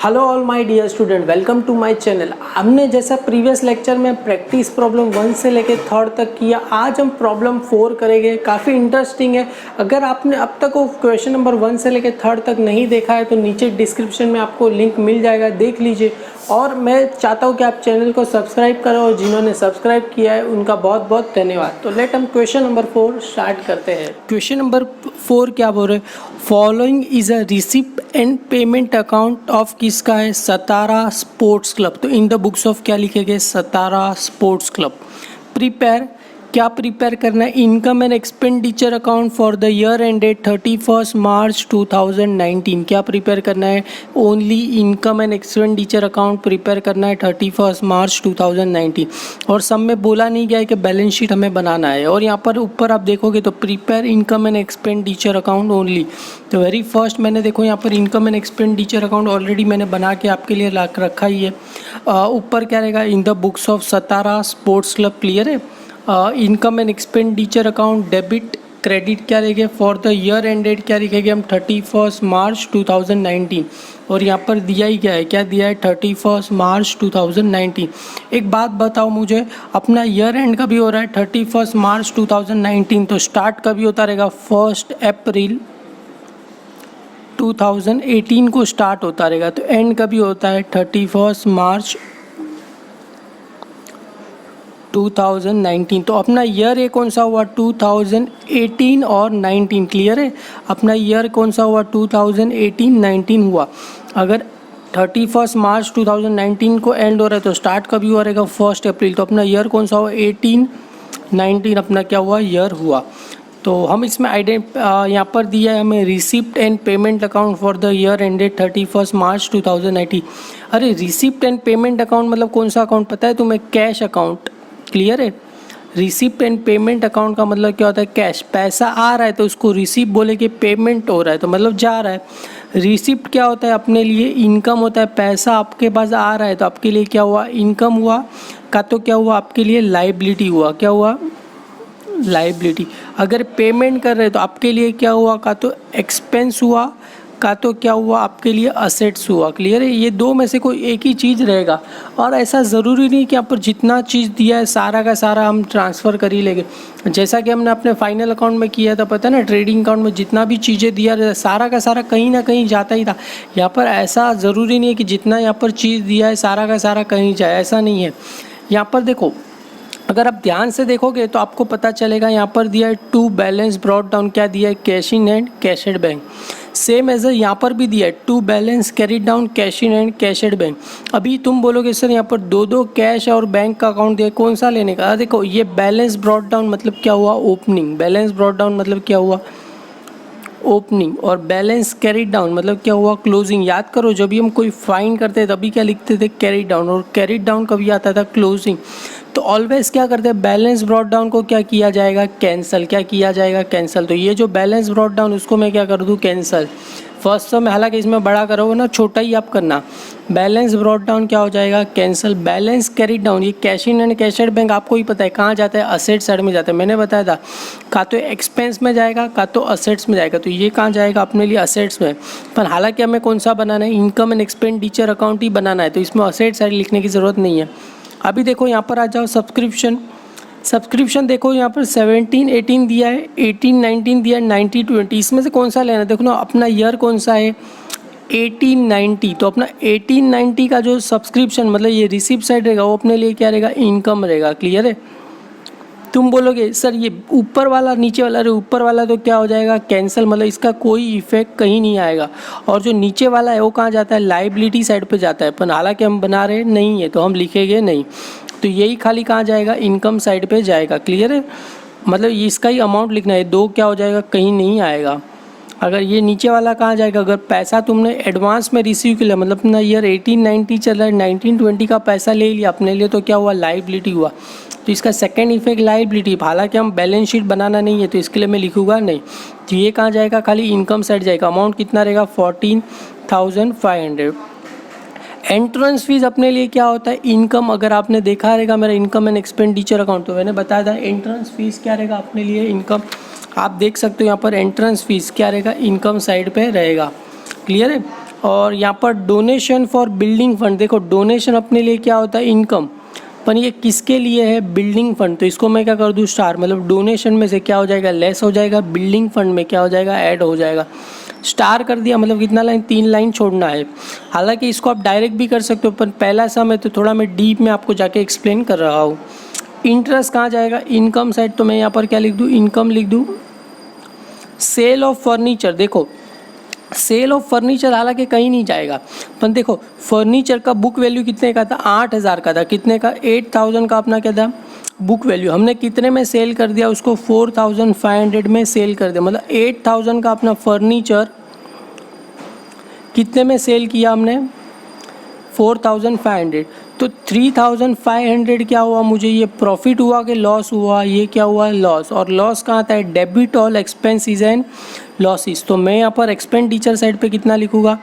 Hello all my dear student, welcome to my channel. हमने जैसा previous lecture में practice problem 1 से लेकर 3rd तक किया, आज हम प्रॉब्लम 4 करेंगे। काफ़ी इंटरेस्टिंग है। अगर आपने अब तक वो क्वेश्चन नंबर 1 से लेकर 3rd तक नहीं देखा है तो नीचे डिस्क्रिप्शन में आपको लिंक मिल जाएगा, देख लीजिए। और मैं चाहता हूँ कि आप चैनल को सब्सक्राइब करो और जिन्होंने सब्सक्राइब किया है उनका बहुत बहुत धन्यवाद। तो लेट हम क्वेश्चन नंबर 4 स्टार्ट करते हैं। क्वेश्चन नंबर 4 क्या बोल रहे हैं? Following is a receipt and payment account of किसका है? सतारा स्पोर्ट्स क्लब। तो इन द बुक्स ऑफ क्या लिखेंगे? सतारा स्पोर्ट्स क्लब। प्रिपेयर, क्या प्रिपेयर करना है? Income and expenditure account for the year ended 31 मार्च 2019। क्या प्रिपेयर करना है? Only income and expenditure account prepare करना है 31 मार्च 2019। और सब में बोला नहीं गया है कि बैलेंस शीट हमें बनाना है। और यहाँ पर ऊपर आप देखोगे तो prepare income and expenditure account only. तो वेरी फर्स्ट मैंने देखो यहाँ पर income and expenditure account already मैंने बना के आपके लिए रखा ही है। ऊपर क्या रहेगा? In the books of Satara sports club. Clear है? Income and expenditure account debit credit क्या लिखेंगे? फॉर द ईयर एंडेड क्या लिखेंगे हम? 31 मार्च 2019। और यहाँ पर दिया ही क्या है? क्या दिया है? 31 मार्च 2019। एक बात बताओ मुझे, अपना ईयर एंड कभी हो रहा है? 31 मार्च 2019। तो स्टार्ट कभी होता रहेगा? 1 अप्रैल 2018 को स्टार्ट होता रहेगा। तो एंड कभी होता है? 31 मार्च 2019। तो अपना ईयर ये कौन सा हुआ? 2018 और 19। क्लियर है? अपना ईयर कौन सा हुआ? 2018-19 हुआ। अगर 31 मार्च 2019 को एंड हो रहा है तो स्टार्ट कभी हुआ रहेगा? 1 अप्रैल। तो अपना ईयर कौन सा हुआ? 18-19 अपना क्या हुआ? ईयर हुआ। तो हम इसमें यहाँ पर दिया है हमें receipt and payment account for the year ended 31 मार्च 2019। अरे रिसिप्ट एंड पेमेंट अकाउंट मतलब कौन सा अकाउंट पता है तुम्हें? Cash account. क्लियर है? रिसिप्ट एंड पेमेंट अकाउंट का मतलब क्या होता है? कैश। पैसा आ रहा है तो उसको रिसिप्ट बोले कि पेमेंट हो रहा है तो मतलब जा रहा है। रिसिप्ट क्या होता है? अपने लिए इनकम होता है। पैसा आपके पास आ रहा है तो आपके लिए क्या हुआ? इनकम हुआ। का तो क्या हुआ? आपके लिए लाइबिलिटी हुआ। क्या हुआ? लाइबिलिटी। अगर पेमेंट कर रहे तो आपके लिए क्या हुआ? का तो एक्सपेंस हुआ, का तो क्या हुआ? आपके लिए असेट्स हुआ। क्लियर है? ये दो में से कोई एक ही चीज़ रहेगा। और ऐसा ज़रूरी नहीं कि यहाँ पर जितना चीज़ दिया है सारा का सारा हम ट्रांसफ़र कर ही लेंगे। जैसा कि हमने अपने फाइनल अकाउंट में किया था, पता है ना, ट्रेडिंग अकाउंट में जितना भी चीज़ें दिया रहता सारा का सारा कहीं ना कहीं जाता ही था। यहाँ पर ऐसा ज़रूरी नहीं है कि जितना यहाँ पर चीज़ दिया है सारा का सारा कहीं जाए, ऐसा नहीं है। यहाँ पर देखो, अगर आप ध्यान से देखोगे तो आपको पता चलेगा यहाँ पर दिया है टू बैलेंस ब्रॉट डाउन। क्या दिया है? Cash in and cash at bank. Same as यहाँ पर भी दिया है to balance carried down cash in and cash at bank. अभी तुम बोलोगे सर यहाँ पर दो कैश और बैंक का अकाउंट दिया, कौन सा लेने का? देखो, ये बैलेंस ब्रॉट डाउन मतलब क्या हुआ? ओपनिंग। बैलेंस ब्रॉट डाउन मतलब क्या हुआ? ओपनिंग। और बैलेंस कैरिड डाउन मतलब क्या हुआ? क्लोजिंग। याद करो, जब भी हम कोई फाइन करते थे तभी क्या लिखते थे? Carried down. और कैरिड डाउन कभी आता था? क्लोजिंग। तो ऑलवेज क्या करते हैं? बैलेंस ब्रॉट डाउन को क्या किया जाएगा? कैंसिल। क्या किया जाएगा? कैंसिल। तो ये जो बैलेंस ब्रॉट डाउन उसको मैं क्या कर दूँ? कैंसिल। फर्स्ट में हालांकि इसमें बड़ा करोगे ना, छोटा ही आप करना। बैलेंस ब्रॉट डाउन क्या हो जाएगा? कैंसिल। बैलेंस कैरिड डाउन, ये cash in and cash at bank आपको ही पता है कहाँ जाता है? असेट साइड में जाता है। मैंने बताया था का तो एक्सपेंस में जाएगा का तो असेट्स में जाएगा। तो ये कहाँ जाएगा? अपने लिए असेट्स में। पर हालांकि हमें कौन सा बनाना है? इनकम एंड एक्सपेंडिचर अकाउंट ही बनाना है, तो इसमें असेट साइड लिखने की ज़रूरत नहीं है। अभी देखो यहाँ पर आ जाओ, सब्सक्रिप्शन देखो यहाँ पर 17-18 दिया है, 18-19 दिया है, 90-20। इसमें से कौन सा लेना है? देखो ना, अपना ईयर कौन सा है? 18-90। तो अपना 18-90 का जो सब्सक्रिप्शन मतलब ये रिसिप्ट साइड रहेगा वो अपने लिए क्या रहेगा? इनकम रहेगा। क्लियर है? तुम बोलोगे सर ये ऊपर वाला नीचे वाला, अरे ऊपर वाला तो क्या हो जाएगा? कैंसिल। मतलब इसका कोई इफेक्ट कहीं नहीं आएगा। और जो नीचे वाला है वो कहाँ जाता है? लाइबिलिटी साइड पे जाता है। पर हालांकि हम बना रहे नहीं है तो हम लिखेंगे नहीं। तो यही खाली कहाँ जाएगा? इनकम साइड पे जाएगा। क्लियर है? मतलब इसका ही अमाउंट लिखना है। दो क्या हो जाएगा? कहीं नहीं आएगा। अगर ये नीचे वाला कहाँ जाएगा? अगर पैसा तुमने एडवांस में रिसीव किया, मतलब अपना ईयर 18-90 चल रहा है, 19-20 का पैसा ले लिया अपने लिए, तो क्या हुआ? लाइबिलिटी हुआ। तो इसका सेकंड इफेक्ट लाइबिलिटी। हालांकि हम बैलेंस शीट बनाना नहीं है तो इसके लिए मैं लिखूंगा नहीं। तो ये कहाँ जाएगा? खाली इनकम साइड जाएगा। अमाउंट कितना रहेगा? 14,500। एंट्रेंस फीस अपने लिए क्या होता है? इनकम। अगर आपने देखा रहेगा मेरा इनकम एंड एक्सपेंडिचर अकाउंट, तो मैंने बताया था एंट्रेंस फीस क्या रहेगा अपने लिए? इनकम। आप देख सकते हो यहाँ पर एंट्रेंस फीस क्या रहेगा? इनकम साइड पे रहेगा। क्लियर है? और यहाँ पर डोनेशन फॉर बिल्डिंग फंड, देखो डोनेशन अपने लिए क्या होता है, इनकम, पर ये किसके लिए है, बिल्डिंग फंड, तो इसको मैं क्या कर दूँ स्टार, मतलब डोनेशन में से क्या हो जाएगा, लेस हो जाएगा, बिल्डिंग फंड में क्या हो जाएगा, ऐड हो जाएगा। स्टार कर दिया, मतलब कितना लाइन, 3 लाइन छोड़ना है। हालांकि इसको आप डायरेक्ट भी कर सकते हो, पर पहला सम है तो थोड़ा मैं डीप में आपको जाके एक्सप्लेन कर रहा हूँ। इंटरेस्ट कहाँ जाएगा, इनकम साइड, तो मैं यहाँ पर क्या लिख दूँ, इनकम लिख दूँ। सेल ऑफ फर्नीचर, देखो सेल ऑफ फर्नीचर हालांकि कहीं नहीं जाएगा, पर देखो फर्नीचर का बुक वैल्यू कितने का था, 8,000 का था, कितने का, 8,000 का अपना क्या था बुक वैल्यू, हमने कितने में सेल कर दिया उसको, 4,500 में सेल कर दिया, मतलब 8,000 का अपना फर्नीचर कितने में सेल किया हमने, 4,500, तो 3,500 क्या हुआ मुझे, ये प्रॉफिट हुआ कि लॉस हुआ, ये क्या हुआ, लॉस। और लॉस कहाँ आता है, debit all expenses and losses, तो मैं यहाँ पर एक्सपेंडिचर साइड पे कितना लिखूँगा,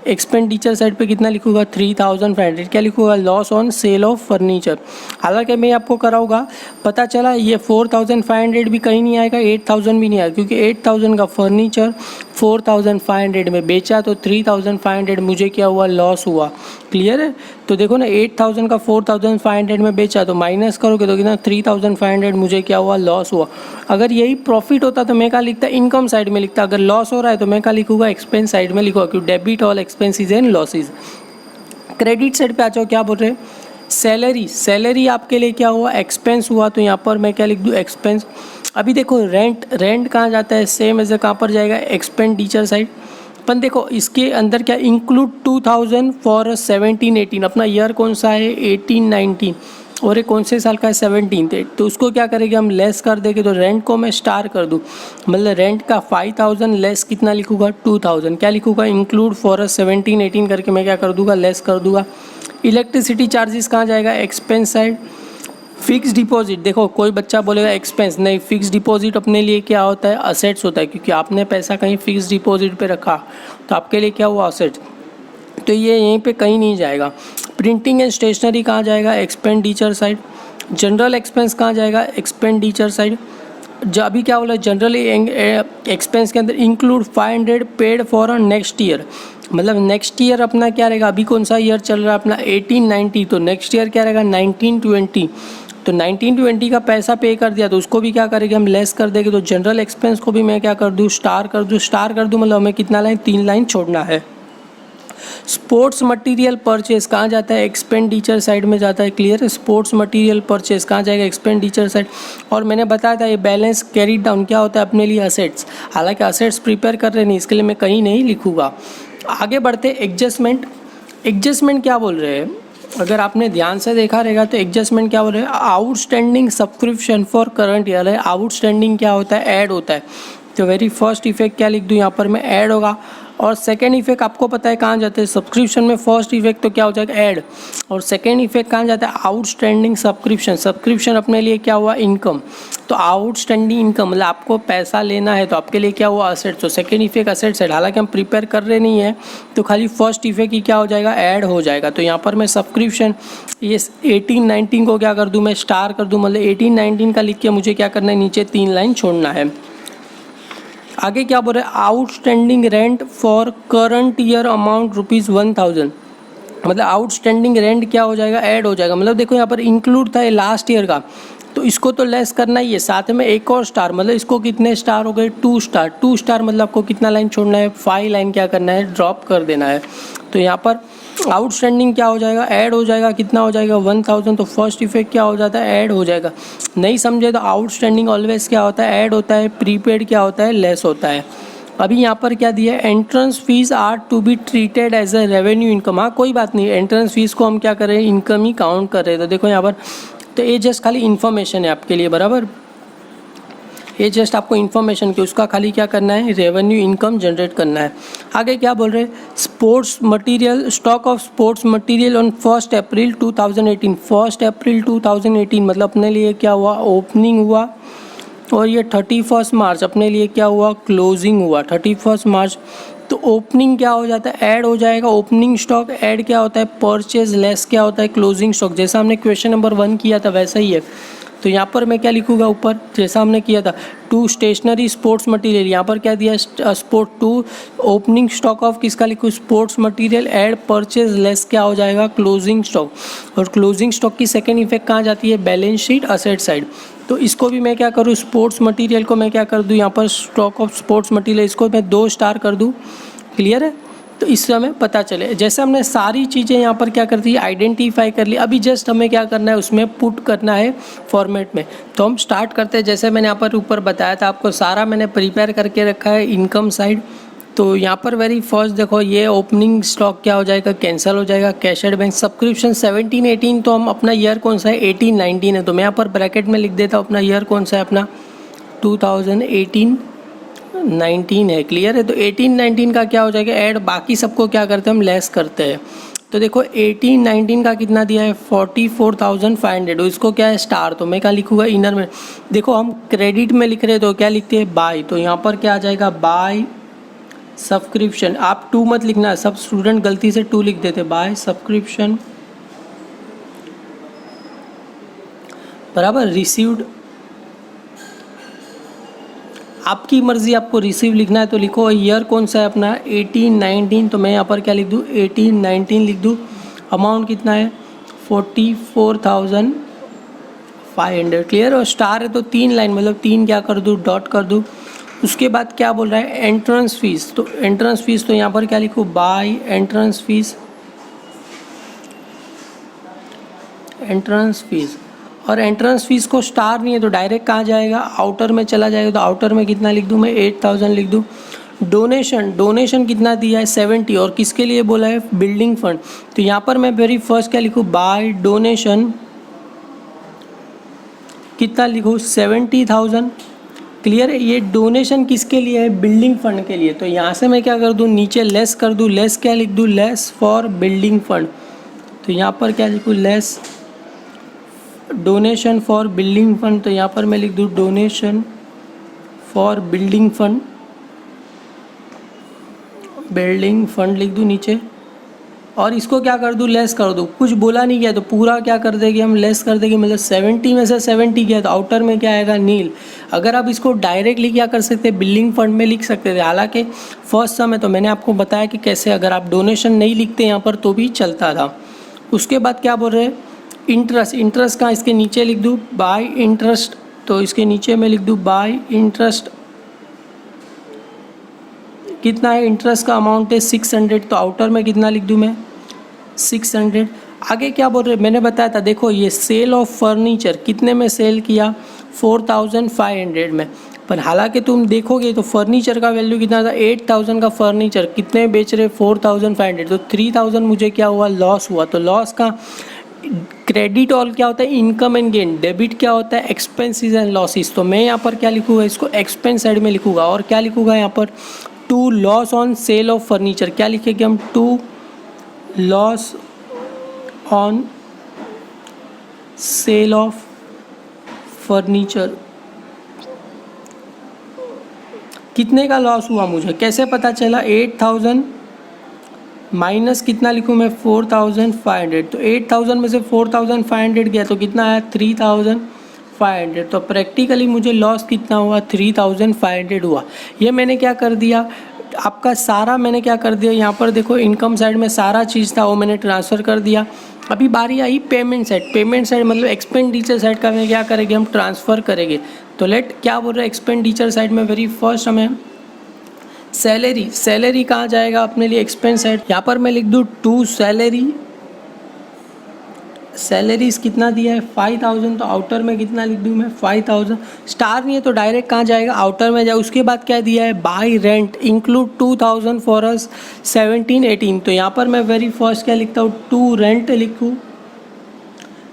एक्सपेंडिचर साइड पे कितना लिखूँगा, 3,500, क्या लिखूँगा, loss on sale of furniture. हालांकि मैं आपको कराऊँगा, पता चला ये 4,500 भी कहीं नहीं आएगा, 8,000 भी नहीं आएगा, क्योंकि 8,000 का फर्नीचर 4,500 में बेचा, तो 3,500 मुझे क्या हुआ, लॉस हुआ। क्लियर है, तो देखो ना 8,000 का 4,500 में बेचा, तो माइनस करोगे तो कितना, 3,500 मुझे क्या हुआ, लॉस हुआ। अगर यही प्रॉफिट होता तो मैं क्या लिखता, इनकम साइड में लिखता, अगर लॉस हो रहा है तो मैं क्या लिखूँगा, एक्सपेंस साइड में लिखूँगा, क्योंकि debit all expenses and losses. Credit side पे आ जाओ, क्या बोल रहे हैं, सैलरी, सैलरी आपके लिए क्या हुआ, एक्सपेंस हुआ, तो यहाँ पर मैं क्या लिख दूँ, एक्सपेंस। अभी देखो रेंट, रेंट कहाँ जाता है, सेम ऐसे कहाँ पर जाएगा, एक्सपेंडिचर साइड। पर देखो इसके अंदर क्या, इंक्लूड 2,000 फॉर 17-18, अपना ईयर कौन सा है, 18-19, और ये कौन से साल का है, 17 तो उसको क्या करेंगे हम, लेस कर देंगे, तो रेंट को मैं स्टार कर दूँ, मतलब रेंट का 5,000 लेस कितना लिखूँगा, 2,000, क्या लिखूँगा, इंक्लूड फॉर 17-18 करके मैं क्या कर दूँगा, लेस कर दूँगा। इलेक्ट्रिसिटी चार्जेस कहाँ जाएगा, एक्सपेंस साइड। फिक्स डिपॉजिट, देखो कोई बच्चा बोलेगा एक्सपेंस, नहीं, फिक्स डिपॉजिट अपने लिए क्या होता है, असेट्स होता है, क्योंकि आपने पैसा कहीं फिक्स डिपॉजिट पे रखा तो आपके लिए क्या हुआ, असेट्स, तो ये यहीं पे कहीं नहीं जाएगा। प्रिंटिंग एंड स्टेशनरी कहाँ जाएगा, एक्सपेंडिचर साइड। जनरल एक्सपेंस कहाँ जाएगा, एक्सपेंडिचर साइड। जो अभी क्या बोला, जनरली एक्सपेंस के अंदर include 500 paid for next year, मतलब नेक्स्ट ईयर अपना क्या रहेगा, अभी कौन सा ईयर चल रहा है अपना, 18-19, तो नेक्स्ट ईयर क्या रहेगा, 19-20, तो 19-20 का पैसा पे कर दिया, तो उसको भी क्या करेंगे हम, लेस कर देंगे, तो जनरल एक्सपेंस को भी मैं क्या कर दूँ, स्टार कर दूँ, स्टार कर दूँ, मतलब हमें कितना लाइन, 3 लाइन छोड़ना है। स्पोर्ट्स मटेरियल परचेज कहाँ जाता है, एक्सपेंडिचर साइड में जाता है। क्लियर है, स्पोर्ट्स मटेरियल परचेज कहाँ जाएगा, एक्सपेंडिचर साइड। और मैंने बताया था ये बैलेंस कैरी डाउन क्या होता है अपने लिए, असेट्स, हालांकि असेट्स प्रिपेयर कर रहे नहीं, इसके लिए मैं कहीं नहीं लिखूँगा। आगे बढ़ते एडजस्टमेंट। एडजस्टमेंट क्या बोल रहे हैं, अगर आपने ध्यान से देखा रहेगा तो एडजस्टमेंट क्या बोल रहे हैं, outstanding subscription for current year है। आउटस्टैंडिंग क्या होता है, ऐड होता है, तो वेरी फर्स्ट इफेक्ट क्या लिख दूँ यहाँ पर मैं, ऐड होगा। और सेकेंड इफेक्ट आपको पता है कहाँ जाते हैं, सब्सक्रिप्शन में फर्स्ट इफेक्ट तो क्या हो जाएगा, ऐड, और सेकेंड इफेक्ट कहाँ जाता है, आउटस्टैंडिंग सब्सक्रिप्शन। सब्सक्रिप्शन अपने लिए क्या हुआ, इनकम, तो आउटस्टैंडिंग इनकम मतलब आपको पैसा लेना है तो आपके लिए क्या हुआ, असेट, तो सेकेंड इफेक्ट असेट साइड। हालांकि हम प्रिपेयर कर रहे नहीं है तो खाली फर्स्ट इफेक्ट ही क्या हो जाएगा, ऐड हो जाएगा। तो यहाँ पर मैं सब्सक्रिप्शन ये 18-19 को क्या कर दूँ, मैं स्टार कर दूँ, मतलब 18-19 का लिख के मुझे क्या करना है, नीचे 3 लाइन छोड़ना है। आगे क्या बोल रहे हैं, outstanding rent for current year amount ₹1,000, मतलब आउटस्टैंडिंग रेंट क्या हो जाएगा, ऐड हो जाएगा। मतलब देखो यहाँ पर इंक्लूड था ये लास्ट ईयर का, तो इसको तो लेस करना ही है, साथ में एक और स्टार, मतलब इसको कितने स्टार हो गए, 2 स्टार। 2 स्टार मतलब आपको कितना लाइन छोड़ना है, 5 लाइन क्या करना है, ड्रॉप कर देना है। तो यहाँ पर आउटस्टैंडिंग क्या हो जाएगा, ऐड हो जाएगा, कितना हो जाएगा, 1,000, तो फर्स्ट इफेक्ट क्या हो जाता है, ऐड हो जाएगा। नहीं समझे तो आउटस्टैंडिंग ऑलवेज क्या होता है, ऐड होता है, प्रीपेड क्या होता है, लेस होता है। अभी यहाँ पर क्या दिया है, entrance fees are to be treated as a revenue income. हाँ कोई बात नहीं, एंट्रेंस फीस को हम क्या कर रहे हैं, इनकम ही काउंट कर रहे हैं। तो देखो यहाँ पर, तो ये जस्ट खाली इन्फॉर्मेशन है आपके लिए, बराबर, ये जस्ट आपको इन्फॉर्मेशन की, उसका खाली क्या करना है, रेवेन्यू इनकम जनरेट करना है। आगे क्या बोल रहे हैं, sports material, stock of sports material on 1 अप्रैल 2018। 1 अप्रैल 2018 मतलब अपने लिए क्या हुआ, ओपनिंग हुआ, और ये 31 मार्च अपने लिए क्या हुआ, क्लोजिंग हुआ, 31 मार्च। तो ओपनिंग क्या हो जाता है, ऐड हो जाएगा, ओपनिंग स्टॉक, ऐड क्या होता है, परचेज, लेस क्या होता है, क्लोजिंग स्टॉक। जैसा हमने क्वेश्चन नंबर 1 किया था वैसा ही है। तो यहाँ पर मैं क्या लिखूँगा ऊपर, जैसा हमने किया था, टू स्टेशनरी स्पोर्ट्स मटेरियल, यहाँ पर क्या दिया, sport to opening stock of किसका लिखूँ, sports material, add purchase less क्या हो जाएगा, क्लोजिंग स्टॉक। और क्लोजिंग स्टॉक की सेकेंड इफेक्ट कहाँ जाती है, बैलेंस शीट असेट साइड। तो इसको भी मैं क्या करूँ, स्पोर्ट्स मटेरियल को मैं क्या कर दूँ, यहाँ पर स्टॉक ऑफ स्पोर्ट्स मटेरियल, इसको मैं 2 स्टार कर दूँ। क्लियर है। तो इससे हमें पता चले, जैसे हमने सारी चीज़ें यहाँ पर क्या कर दी, आइडेंटिफाई कर ली। अभी जस्ट हमें क्या करना है, उसमें पुट करना है फॉर्मेट में। तो हम स्टार्ट करते हैं। जैसे मैंने यहाँ पर ऊपर बताया था आपको, सारा मैंने प्रिपेयर करके रखा है इनकम साइड। तो यहाँ पर वेरी फर्स्ट देखो, ये ओपनिंग स्टॉक क्या हो जाएगा, कैंसिल हो जाएगा। कैश एट बैंक सब्सक्रिप्शन 17-18, तो हम अपना ईयर कौन सा है, 18-19 है। तो मैं यहाँ पर ब्रैकेट में लिख देता हूँ अपना ईयर कौन सा है, अपना 2018-19 है। क्लियर है। तो 18-19 का क्या हो जाएगा, ऐड, बाकी सबको क्या करते हैं हम, लेस करते हैं। तो देखो 18-19 का कितना दिया है, 44,500। इसको क्या है, स्टार। तो मैं क्या लिखूँगा, इनर में। देखो हम क्रेडिट में लिख रहे हैं तो क्या लिखते हैं, बाय। तो यहाँ पर क्या आ जाएगा, बाय सब्सक्रिप्शन। आप 2 मत लिखना, सब स्टूडेंट गलती से 2 लिख देते, बाय सब्सक्रिप्शन बराबर रिसीव्ड। आपकी मर्ज़ी, आपको रिसीव लिखना है तो लिखो। ईयर कौन सा है अपना, 18-19। तो मैं यहाँ पर क्या लिख दूँ, 18-19 लिख दूँ। अमाउंट कितना है, 44,500। क्लियर। और स्टार है तो 3 लाइन, मतलब 3 क्या कर दूँ, डॉट कर दूँ। उसके बाद क्या बोल रहा है, एंट्रेंस फीस। तो एंट्रेंस फीस, तो यहाँ पर क्या लिखूँ, by entrance fees, entrance fees. और एंट्रेंस फीस को स्टार नहीं है तो डायरेक्ट कहाँ जाएगा, आउटर में चला जाएगा। तो आउटर में कितना लिख दूँ मैं, 8,000 लिख दूँ। डोनेशन, डोनेशन कितना दिया है, 70। और किसके लिए बोला है, बिल्डिंग फंड। तो यहाँ पर मैं वेरी फर्स्ट क्या लिखूँ, बाय डोनेशन कितना लिखूँ, 70,000। क्लियर है। ये डोनेशन किसके लिए है, बिल्डिंग फंड के लिए। तो यहाँ से मैं क्या कर दूँ, नीचे लेस कर दूँ। लेस क्या लिख दूँ, लेस फॉर बिल्डिंग फंड। तो यहाँ पर क्या लिखूँ, less donation for building fund. तो यहाँ पर मैं लिख दूँ donation for building fund, building fund लिख दूँ नीचे। और इसको क्या कर दूँ, लेस कर दूँ। कुछ बोला नहीं गया तो पूरा क्या कर देंगे हम, लेस कर देंगे। मतलब 70 में से 70 गया तो आउटर में क्या आएगा, नील। अगर आप इसको डायरेक्टली क्या कर सकते, बिल्डिंग फंड में लिख सकते थे। हालांकि फर्स्ट समय तो मैंने आपको बताया कि कैसे, अगर आप डोनेशन नहीं लिखते यहाँ पर तो भी चलता था। उसके बाद क्या बोल रहे हैं, इंटरेस्ट। इंटरेस्ट का इसके नीचे लिख दूँ, बाय इंटरेस्ट। तो इसके नीचे मैं लिख दूँ बाय इंटरेस्ट। कितना है, इंटरेस्ट का अमाउंट है 600। तो आउटर में कितना लिख दूँ मैं, 600। आगे क्या बोल रहे, मैंने बताया था, देखो ये सेल ऑफ फर्नीचर कितने में सेल किया, 4,500 में। पर हालांकि तुम देखोगे तो फर्नीचर का वैल्यू कितना था, 8,000 का फर्नीचर कितने बेच रहे, 4,500। तो 3,000 मुझे क्या हुआ, लॉस हुआ। तो लॉस का क्रेडिट और क्या होता है, इनकम एंड गेन। डेबिट क्या होता है, एक्सपेंसेस एंड लॉसेस। तो मैं यहाँ पर क्या लिखूँगा, इसको एक्सपेंस साइड में लिखूँगा। और क्या लिखूँगा यहाँ पर, to loss on sale of furniture. क्या लिखेंगे हम, to loss on sale of furniture. कितने का लॉस हुआ मुझे कैसे पता चला, 8,000 माइनस कितना लिखूँ मैं, 4,500। तो 8,000 में से 4,500 गया तो कितना आया, 3,500। तो प्रैक्टिकली मुझे लॉस कितना हुआ, 3,500 हुआ। ये मैंने क्या कर दिया, आपका सारा मैंने क्या कर दिया, यहाँ पर देखो इनकम साइड में सारा चीज़ था वो मैंने ट्रांसफ़र कर दिया। अभी बारी आई पेमेंट साइड। पेमेंट साइड मतलब एक्सपेंडिचर साइड का मैं क्या करेंगे, हम ट्रांसफ़र करेंगे। तो लेट क्या बोल रहे हैं, एक्सपेंडिचर साइड में वेरी फर्स्ट हमें सैलरी। सैलरी कहाँ जाएगा अपने लिए, एक्सपेंस साइड। यहाँ पर मैं लिख दूँ टू सैलरी। सैलरीज कितना दिया है, 5,000। तो आउटर में कितना लिख दूँ मैं, 5,000। स्टार नहीं है तो डायरेक्ट कहाँ जाएगा, आउटर में जाए। उसके बाद क्या दिया है, bye rent include 2,000 for us 17-18। तो यहाँ पर मैं वेरी फर्स्ट क्या लिखता हूँ, टू रेंट लिखूँ।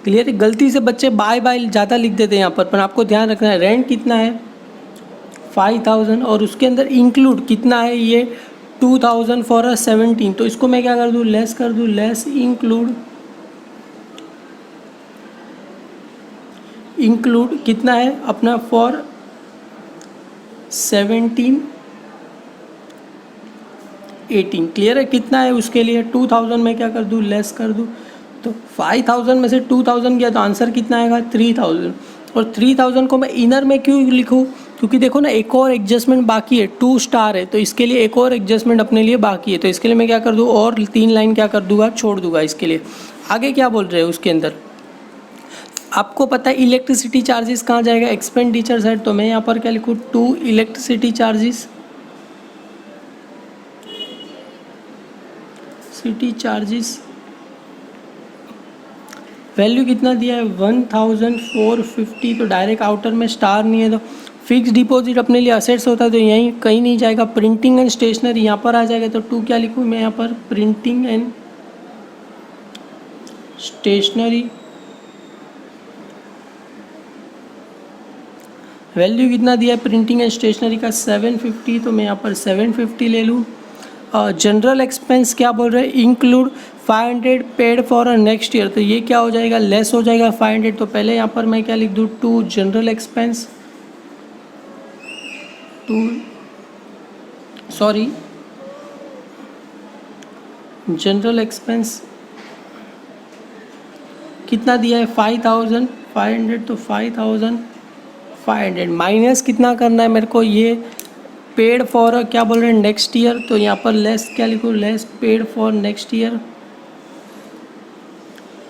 क्लियर है। गलती से बच्चे बाय ज़्यादा लिख देते हैं यहाँ पर आपको ध्यान रखना है। रेंट कितना है, 5,000। और उसके अंदर इंक्लूड कितना है, ये 2,000 फॉर अस 17। तो इसको मैं क्या कर दूँ, लेस कर दूँ, लेस इंक्लूड कितना है अपना, फॉर 17-18। क्लियर है। कितना है उसके लिए, 2,000 में क्या कर दूँ, लेस कर दूँ। तो 5,000 में से 2,000 गया तो आंसर कितना आएगा, 3,000। और 3000 को मैं इनर में क्यों लिखूँ, क्योंकि देखो ना एक और एडजस्टमेंट बाकी है, 2 स्टार है, तो इसके लिए एक और एडजस्टमेंट अपने लिए बाकी है, तो इसके लिए मैं क्या कर दूँ और 3 लाइन क्या कर दूँगा, छोड़ दूँगा इसके लिए। आगे क्या बोल रहे हैं उसके अंदर, आपको पता है इलेक्ट्रिसिटी चार्जेस कहाँ जाएगा, एक्सपेंडिचर साइड, तो मैं यहाँ पर क्या लिखूँ 2 electricity charges, city charges, value कितना दिया है 1450, तो डायरेक्ट आउटर में स्टार नहीं है, तो फिक्स डिपॉजिट अपने लिए असेट्स होता है तो यहीं कहीं नहीं जाएगा। प्रिंटिंग एंड स्टेशनरी यहाँ पर आ जाएगा, तो 2 क्या लिखूँ मैं यहाँ पर, प्रिंटिंग एंड स्टेशनरी, वैल्यू कितना दिया है प्रिंटिंग एंड स्टेशनरी का 750, तो मैं यहाँ पर 750 ले लूँ। जनरल एक्सपेंस क्या बोल रहे हैं, include 500 paid for next year, तो ये क्या हो जाएगा, लेस हो जाएगा 500, तो पहले यहाँ पर मैं क्या लिख दूँ 2 जनरल एक्सपेंस, जनरल एक्सपेंस कितना दिया है 5500, तो 5500 माइनस कितना करना है मेरे को, ये पेड फॉर क्या बोल रहे हैं नेक्स्ट ईयर, तो यहाँ पर लेस क्या लिखूँ, less paid for next year,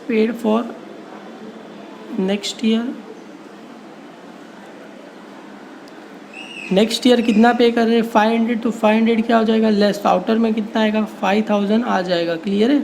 paid for next year, next year कितना पे कर रहे हैं 500, तो 500 क्या हो जाएगा लेस, आउटर में कितना आएगा 5000 आ जाएगा, क्लियर है।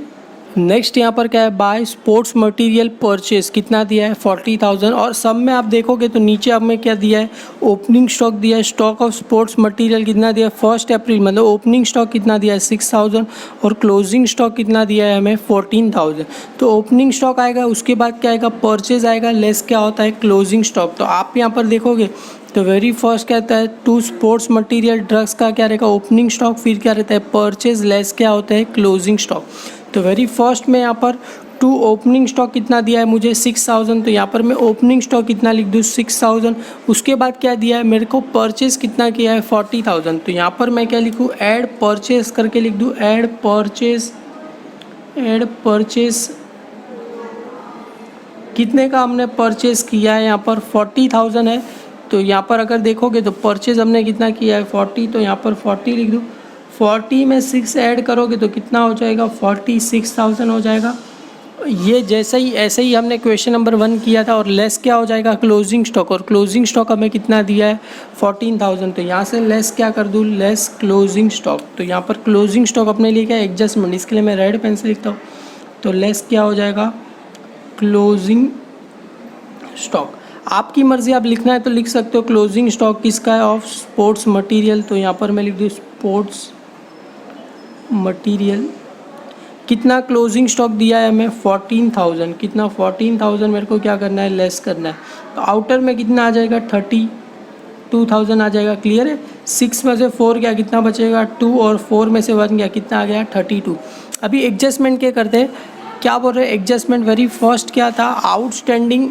नेक्स्ट यहाँ पर क्या है, बाय स्पोर्ट्स मटेरियल परचेज कितना दिया है 40,000, और सब में आप देखोगे तो नीचे अब में क्या दिया है, ओपनिंग स्टॉक दिया है, स्टॉक ऑफ स्पोर्ट्स मटेरियल कितना दिया है 1 अप्रैल, मतलब ओपनिंग स्टॉक कितना दिया है 6000 और क्लोजिंग स्टॉक कितना दिया है हमें 14,000, तो ओपनिंग स्टॉक आएगा, उसके बाद क्या आएगा परचेज आएगा, लेस क्या होता है क्लोजिंग स्टॉक, तो आप यहाँ पर देखोगे तो वेरी फर्स्ट क्या रहता है 2 स्पोर्ट्स मटेरियल ड्रग्स का क्या रहेगा ओपनिंग स्टॉक, फिर क्या रहता है परचेज, लेस क्या होता है क्लोजिंग स्टॉक, तो वेरी फर्स्ट में यहाँ पर 2 ओपनिंग स्टॉक कितना दिया है मुझे 6000, तो यहाँ पर मैं ओपनिंग स्टॉक कितना लिख दूँ 6000, उसके बाद क्या दिया है मेरे को परचेज कितना किया है 40,000, तो यहाँ पर मैं क्या लिखूँ ऐड परचेज करके लिख दूँ, ऐड परचेज कितने का हमने परचेज किया है, यहाँ पर 40,000 है, तो यहाँ पर अगर देखोगे तो परचेज हमने कितना किया है 40, तो यहाँ पर 40 लिख दूँ, 40 में 6 ऐड करोगे तो कितना हो जाएगा 46,000 हो जाएगा। ये जैसे ही ऐसे ही हमने क्वेश्चन नंबर 1 किया था, और लेस क्या हो जाएगा क्लोजिंग स्टॉक, और क्लोजिंग स्टॉक हमें कितना दिया है 14,000, तो यहाँ से लेस क्या कर दूँ लेस क्लोजिंग स्टॉक, तो यहाँ पर क्लोजिंग स्टॉक अपने लिए क्या एडजस्टमेंट, इसके लिए मैं रेड पेन से लिखता हूँ, तो लेस क्या हो जाएगा क्लोजिंग स्टॉक। आपकी मर्ज़ी, आप लिखना है तो लिख सकते हो क्लोजिंग स्टॉक किसका है ऑफ स्पोर्ट्स मटेरियल, तो यहाँ पर मैं लिख दूँ स्पोर्ट्स मटेरियल, कितना क्लोजिंग स्टॉक दिया है हमें 14,000, कितना 14,000 मेरे को क्या करना है लेस करना है, तो आउटर में कितना आ जाएगा 32,000 आ जाएगा, क्लियर है। 6 में से 4 गया कितना बचेगा 2, और 4 में से 1 गया कितना आ गया 32। अभी एडजस्टमेंट क्या करते हैं, क्या बोल रहे हैं एडजस्टमेंट, वेरी फर्स्ट क्या था outstanding,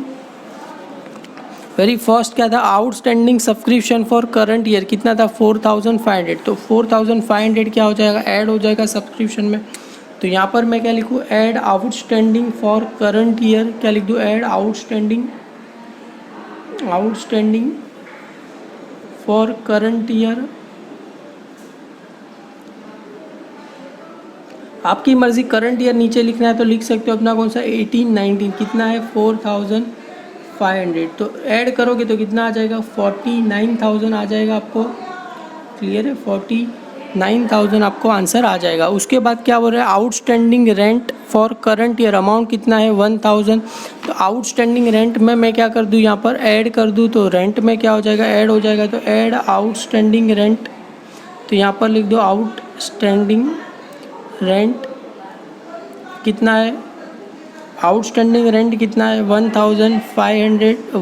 outstanding subscription for current year कितना था 4,500, तो 4,500 क्या हो जाएगा ऐड हो जाएगा सब्सक्रिप्शन में, तो यहाँ पर मैं क्या लिखूँ add outstanding for current year, क्या लिख दूँ add outstanding for current year. आपकी मर्ज़ी, करंट ईयर नीचे लिखना है तो लिख सकते हो अपना कौन सा 18-19, कितना है 4,500, तो ऐड करोगे तो कितना आ जाएगा 49,000 आ जाएगा आपको, क्लियर है 49,000 आपको आंसर आ जाएगा। उसके बाद क्या बोल रहा है outstanding rent for current year amount कितना है 1,000, तो आउटस्टैंडिंग रेंट में मैं क्या कर दूँ यहाँ पर ऐड कर दूँ, तो रेंट में क्या हो जाएगा ऐड हो जाएगा, तो ऐड आउटस्टैंडिंग रेंट, तो यहाँ पर लिख दो आउटस्टैंडिंग रेंट कितना है, आउटस्टैंडिंग रेंट कितना है 1,000 तो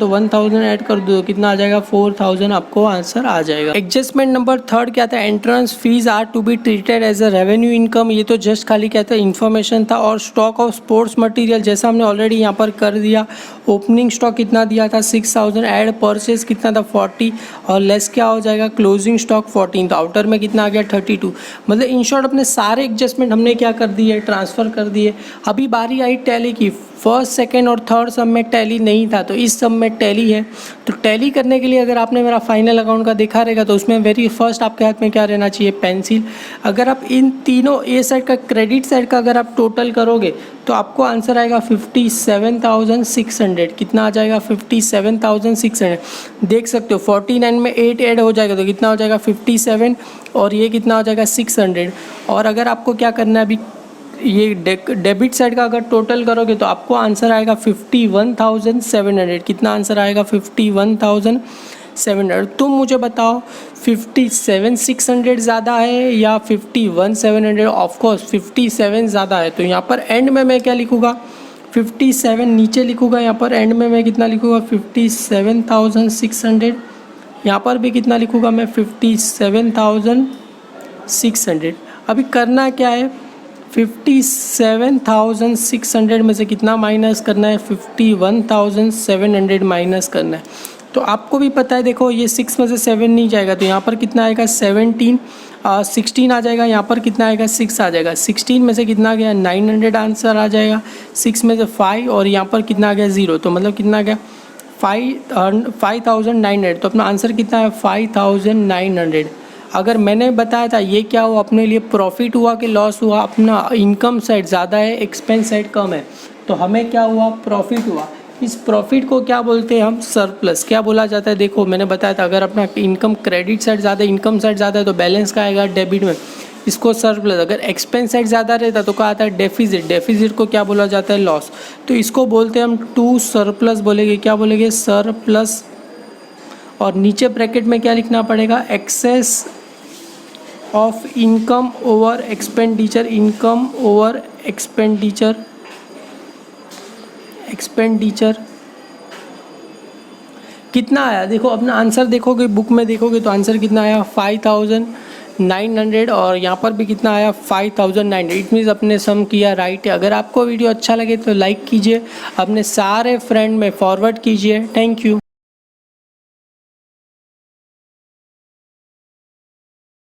1,000 ऐड कर दो कितना आ जाएगा 4,000 आपको आंसर आ जाएगा। एडजस्टमेंट नंबर 3 क्या था, entrance fees are to be treated as a revenue income, ये तो जस्ट खाली क्या था इन्फॉर्मेशन था। और स्टॉक ऑफ स्पोर्ट्स मटेरियल जैसा हमने ऑलरेडी यहाँ पर कर दिया, ओपनिंग स्टॉक कितना दिया था 6,000, ऐड परचेज कितना था 40 और लेस क्या हो जाएगा क्लोजिंग स्टॉक 14, तो आउटर में कितना आ गया 32। मतलब इन शॉर्ट अपने सारे एडजस्टमेंट हमने क्या कर दिए ट्रांसफ़र कर दिए। अभी अभी बारी आई टैली की। फर्स्ट सेकंड और थर्ड सब में टैली नहीं था, तो इस सब में टैली है। तो टैली करने के लिए अगर आपने मेरा फाइनल अकाउंट का देखा रहेगा तो उसमें वेरी फर्स्ट आपके हाथ में क्या रहना चाहिए, पेंसिल। अगर आप इन तीनों ए साइड का क्रेडिट साइड का अगर आप टोटल करोगे तो आपको आंसर आएगा 57,600। कितना आ जाएगा, 57,600। देख सकते हो 49 में 8 ऐड हो जाएगा तो कितना हो जाएगा 57, और ये कितना हो जाएगा 600। और अगर आपको क्या करना है, अभी ये डेबिट साइड का अगर टोटल करोगे तो आपको आंसर आएगा 51,700। कितना आंसर आएगा, 51,700। तुम मुझे बताओ 57,600 ज़्यादा है या 51,700? ऑफकोर्स 57 ज़्यादा है। तो यहाँ पर एंड में मैं क्या लिखूँगा, 57 नीचे लिखूँगा। यहाँ पर एंड में मैं कितना लिखूँगा, 57,600। यहाँ पर भी कितना लिखूँगा मैं, 57,600। अभी करना क्या है, 57,600 में से कितना माइनस करना है, 51,700 माइनस करना है। तो आपको भी पता है, देखो ये 6 में से 7 नहीं जाएगा तो यहाँ पर कितना आएगा 16 आ जाएगा। यहाँ पर कितना आएगा 6 आ जाएगा। 16 में से कितना गया 900 आंसर आ जाएगा। 6 में से 5 और यहाँ पर कितना आ गया 0, तो मतलब कितना आ गया 5,900। तो अपना आंसर कितना है 5,900। अगर मैंने बताया था ये क्या हुआ अपने लिए, प्रॉफिट हुआ कि लॉस हुआ, अपना इनकम साइड ज़्यादा है एक्सपेंस साइड कम है, तो हमें क्या हुआ, प्रॉफिट हुआ। इस प्रॉफिट को क्या बोलते हैं हम, सरप्लस। क्या बोला जाता है, देखो मैंने बताया था अगर अपना इनकम क्रेडिट साइड ज़्यादा है, इनकम साइड ज़्यादा है तो बैलेंस का आएगा डेबिट में, इसको सरप्लस। अगर एक्सपेंस साइड ज़्यादा रहता तो क्या आता है डेफिजिट। डेफिजिट को क्या बोला जाता है, लॉस। तो इसको बोलते हैं हम टू सरप्लस बोलेंगे। क्या बोलेंगे, सरप्लस। और नीचे ब्रैकेट में क्या लिखना पड़ेगा, excess of income over expenditure. Income over expenditure, expenditure कितना आया, देखो अपना आंसर देखोगे बुक में देखोगे तो आंसर कितना आया 5,900। और यहाँ पर भी कितना आया 5,900। इट मीन्स अपने सम किया राइट है। अगर आपको वीडियो अच्छा लगे तो लाइक कीजिए, अपने सारे फ्रेंड में फॉरवर्ड कीजिए। Thank you.